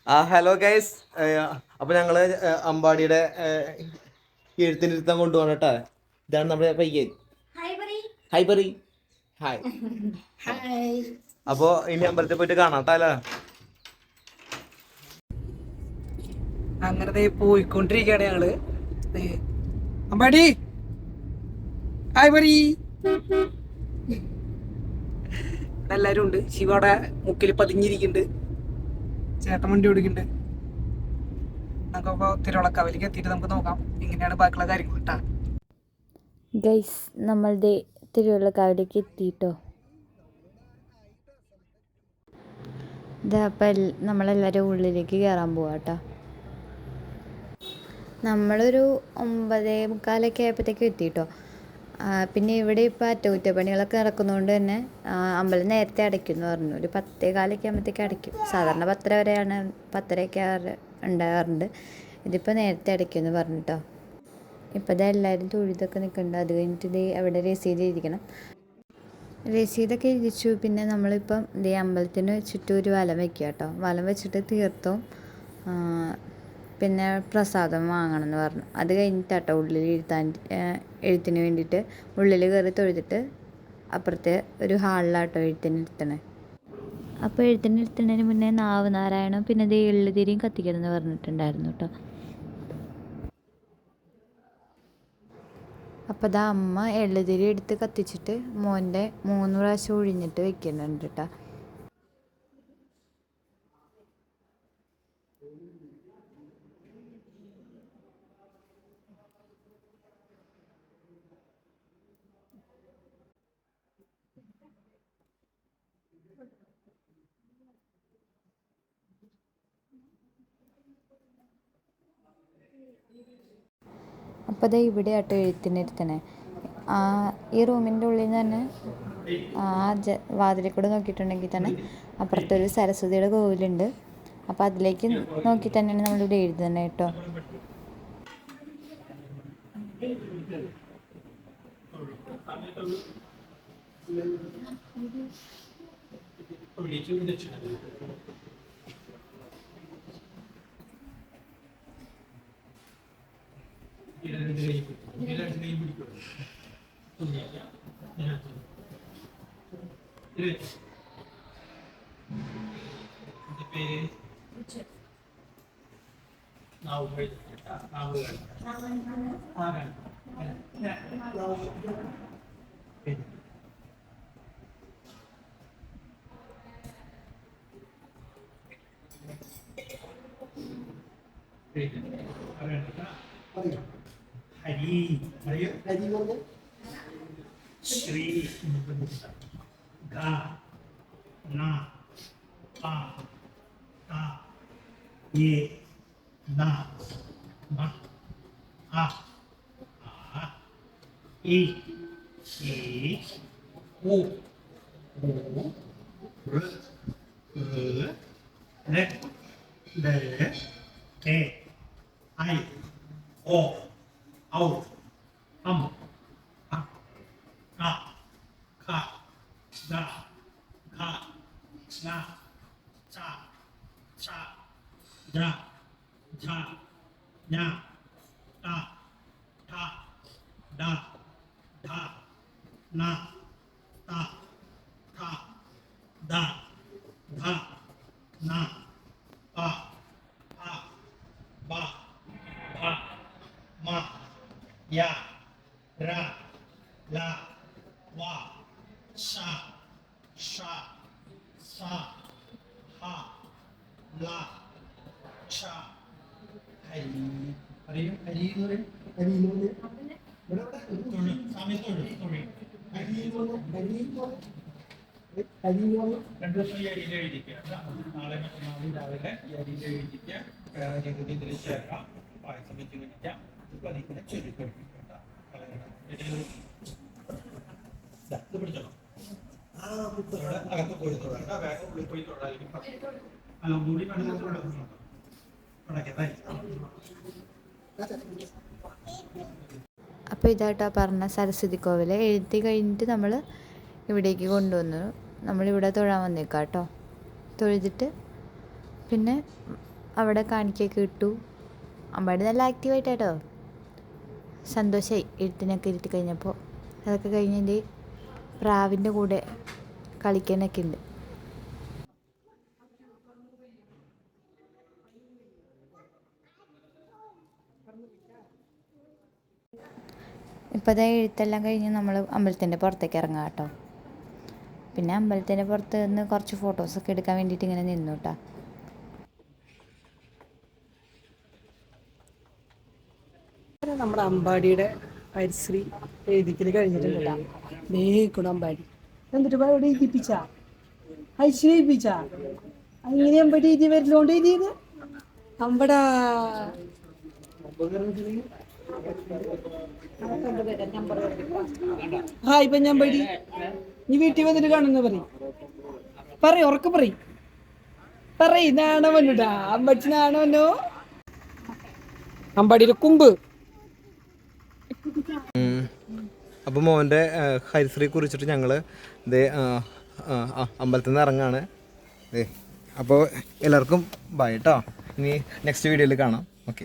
Hello guys. അപ്പോൾ ഞങ്ങൾ അമ്പാടിയുടെ എഴുത്തിനിരുത്തം കൊണ്ടുപോകണം കേട്ടോ. ഇതാണ് നമ്മുടെ പയ്യൻ. ഹായ് പറ. ഹായ്. ഹായ്. അപ്പോൾ ഇനി അമ്പലത്തിൽ പോയിട്ട് കാണാം കേട്ടോ. അല്ലേ, അങ്ങനെ പോയിക്കൊണ്ടിരിക്കുകയാണ് ഞങ്ങള്. അമ്പാടി ഹായ് പറീ. എല്ലാരും ഉണ്ട്. ശിവയുടെ മുക്കിൽ പതിഞ്ഞിരിക്കുന്നുണ്ട്. ചേട്ടൻ വണ്ടി ഓടിക്കുന്നുണ്ട്. നമുക്കപ്പോൾ തിരുവള്ളക്കാവിലേക്ക് എത്തിയിട്ട് നമുക്ക് നോക്കാം എങ്ങനെയാണ് ബാക്കിയുള്ള കാര്യങ്ങൾ കേട്ടാ. ഗൈസ്, നമ്മളുടെ തിരുവള്ളക്കാവിലേക്ക് എത്തിയിട്ടോ. ഇതപ്പം നമ്മളെല്ലാവരും ഉള്ളിലേക്ക് കയറാൻ പോവാം കേട്ടോ. നമ്മളൊരു 9:45 ആയപ്പോഴത്തേക്കും എത്തിയിട്ടോ. പിന്നെ ഇവിടെ ഇപ്പോൾ അറ്റകുറ്റപ്പണികളൊക്കെ നടക്കുന്നതുകൊണ്ട് തന്നെ അമ്പലം നേരത്തെ അടയ്ക്കുമെന്ന് പറഞ്ഞു. ഒരു 10:15 ആകുമ്പോഴത്തേക്ക് അടയ്ക്കും. സാധാരണ 10:30 വരെയാണ്, 10:30 ഉണ്ടാകാറുണ്ട്. ഇതിപ്പോൾ നേരത്തെ അടയ്ക്കുമെന്ന് പറഞ്ഞിട്ടോ. ഇപ്പോൾ ഇതാ എല്ലാവരും തൊഴുതൊക്കെ നിൽക്കുന്നുണ്ട്. അത് കഴിഞ്ഞിട്ട് ഇത് അവിടെ രസീത് എഴുതിക്കണം. രസീതൊക്കെ എഴുതിച്ചു. പിന്നെ നമ്മളിപ്പം ഇതേ അമ്പലത്തിന് ചുറ്റും ഒരു വലം വയ്ക്കുക കേട്ടോ. വലം വെച്ചിട്ട് തീർത്തും പിന്നെ പ്രസാദം വാങ്ങണം എന്ന് പറഞ്ഞു. അത് കഴിഞ്ഞിട്ടാട്ടോ ഉള്ളിൽ എഴുത്തിന് വേണ്ടിയിട്ട് ഉള്ളിൽ കയറി തൊഴുതിട്ട് അപ്പുറത്തെ ഒരു ഹാളിലാട്ടോ എഴുത്തിനിരുത്തണേ. അപ്പോൾ എഴുത്തിനിരുത്തുന്നതിന് മുന്നേ നാവ് നാരായണം പിന്നെ ഇത് എള്ളുതിരിയും കത്തിക്കണം എന്ന് പറഞ്ഞിട്ടുണ്ടായിരുന്നു കേട്ടോ. അപ്പോൾ ഇതാ അമ്മ എള്ളുതിരി എടുത്ത് കത്തിച്ചിട്ട് മോൻ്റെ 3 പ്രാവശ്യം ഒഴിഞ്ഞിട്ട് വെക്കുന്നുണ്ട് കേട്ടോ. അപ്പോൾ ദേ ഇവിടെ ആട്ടോ എഴുത്തിനിരുത്തണേ. ഈ റൂമിൻ്റെ ഉള്ളിൽ നിന്ന് തന്നെ വാതിലിൽ കൂടെ നോക്കിയിട്ടുണ്ടെങ്കിൽ തന്നെ അപ്പുറത്തൊരു സരസ്വതിയുടെ കോവിലുണ്ട്. അപ്പോൾ അതിലേക്ക് നോക്കി തന്നെയാണ് നമ്മളിവിടെ എഴുതുന്നത് കേട്ടോ. ഹരി ശ്രീ ഗ ന പ ത യേ ന മ അ ആ ഇ ഈ ഉ ഋ ഋ ല എ ഐ ഓ ഔ അം അ ക ഖ ഗ ഘ ങ ച ഛ ജ ഝ ഞ ട ഠ ഡ ഢ ണ ത ഥ ദ ധ ന പ ഫ ബ ഭ മ യ ര ല വ ശ ഷ സ ഹ ല ക്ഷ ഹരി. പറയും ഹരി എന്ന് പറയും. ഹരി എന്ന് പറയും. സമയത്തോട് ഹരി എന്ന് പറയും. 2 ദിവസം ഈ അരിയിൽ എഴുതിക്കുക. നാളെ മറ്റന്നാളും രാവിലെ ഈ അരിയിൽ എഴുതിക്കുക. ജഗതി ഇതിൽ ചേർക്കാം. പായസം വെച്ച് കഴിക്കാം. ഇപ്പം അതിൽ കൂടെ ചൊല്ലിക്കൊടുക്കുക. ഇത് പിടിച്ചോ. അകത്ത് പോയി തൊടാം. വേഗം ഉള്ളിൽ പോയി തൊടാതിരിക്കും. കൂടി അപ്പോൾ ഇതായിട്ടാ പറഞ്ഞ സരസ്വതി കോവിൽ എഴുതി കഴിഞ്ഞിട്ട് നമ്മൾ ഇവിടേക്ക് കൊണ്ടുവന്നു. നമ്മളിവിടെ തൊഴാൻ വന്നേക്കാം കേട്ടോ. തൊഴുതിട്ട് പിന്നെ അവിടെ കാണിക്കൊക്കെ ഇട്ടു. അമ്പാടി നല്ല ആക്റ്റീവായിട്ടോ, സന്തോഷമായി എഴുത്തിനൊക്കെ ഇരുത്തി കഴിഞ്ഞപ്പോൾ. അതൊക്കെ കഴിഞ്ഞ് പ്രാവിൻ്റെ കൂടെ കളിക്കാനൊക്കെ ഉണ്ട്. ഇപ്പോൾ അതേ എഴുത്തെല്ലാം കഴിഞ്ഞ് നമ്മൾ അമ്പലത്തിൻ്റെ പുറത്തേക്ക് ഇറങ്ങാം കേട്ടോ. പിന്നെ അമ്പലത്തിൻ്റെ പുറത്ത് നിന്ന് കുറച്ച് ഫോട്ടോസൊക്കെ എടുക്കാൻ വേണ്ടിയിട്ട് ഇങ്ങനെ നിന്നു കേട്ടോ. നമ്മുടെ അമ്പാടിയുടെ പരിശ്രീ എഴുതിക്കൽ കഴിഞ്ഞിട്ടുണ്ട് കേട്ടോ. നേക്കണം അമ്പാടി എന്നിട്ട് ഇവിടെ എഴുതിപ്പിച്ചാ ഐശ്വര്യ എഴുതിപ്പിച്ചാ അങ്ങനെ അമ്പാടി എഴുതി വരലോണ്ട് എഴുതിയത് അമ്പടാ. ഹായ് ഇപ്പൊ ഞാൻ പടി നീ വീട്ടിൽ വന്നിട്ട് കാണുന്ന പറയും ഉറക്കെ പറയും നാണവനുടാ അമ്പടി നാണവനോ അമ്പാടിയുടെ കുമ്പ്. അപ്പോൾ മോൻ്റെ ഹരിശ്രീ കുറിച്ചിട്ട് ഞങ്ങൾ ഇതേ അമ്പലത്തിൽ നിന്ന് ഇറങ്ങാണ്. അപ്പോൾ എല്ലാവർക്കും ബൈ കേട്ടോ. ഇനി നെക്സ്റ്റ് വീഡിയോയിൽ കാണാം. ഓക്കെ.